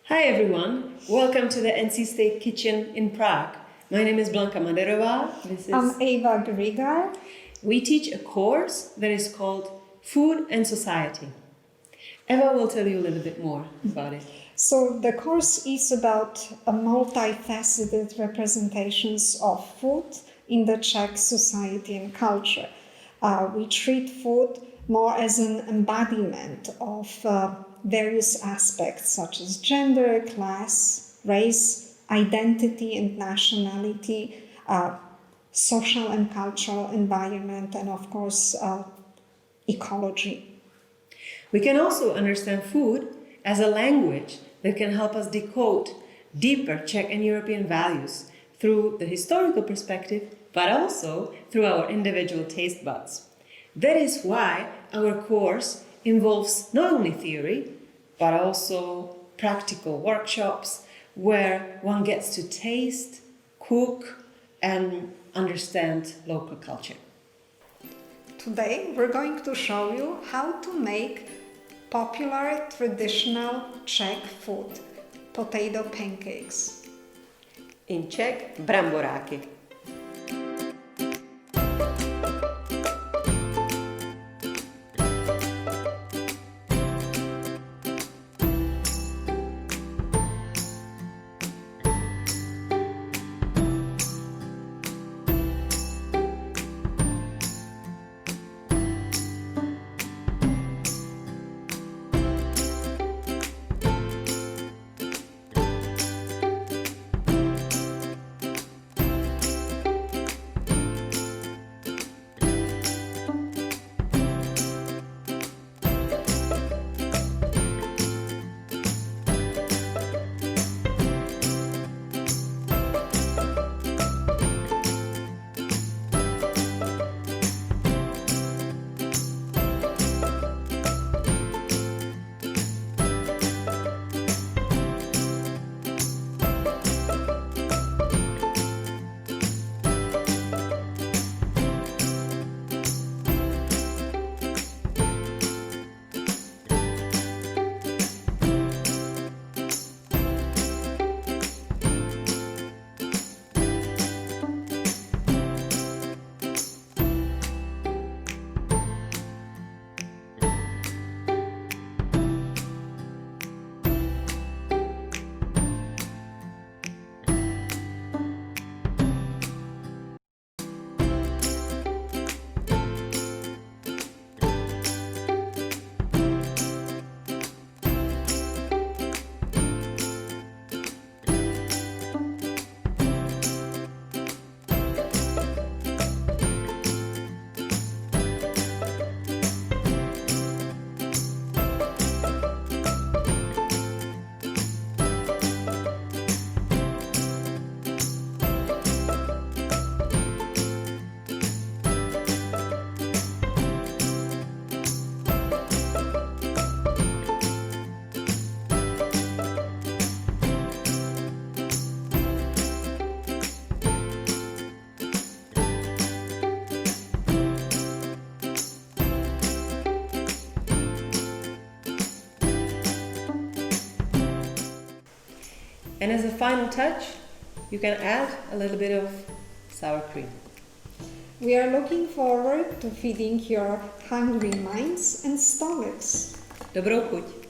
Hi everyone, welcome to the NC State Kitchen in Prague. My name is Blanka Maderová. I'm Eva Grigar. We teach a course that is called Food and Society. Eva will tell you a little bit more about it. So the course is about a multifaceted representations of food in the Czech society and culture. We treat food more as an embodiment of various aspects such as gender, class, race, identity and nationality, social and cultural environment, and of course, ecology. We can also understand food as a language that can help us decode deeper Czech and European values through the historical perspective, but also through our individual taste buds. That is why our course involves not only theory, but also practical workshops where one gets to taste, cook, and understand local culture. Today we're going to show you how to make popular traditional Czech food, potato pancakes. In Czech, bramboráky. And as a final touch, you can add a little bit of sour cream. We are looking forward to feeding your hungry minds and stomachs. Dobrou chuť!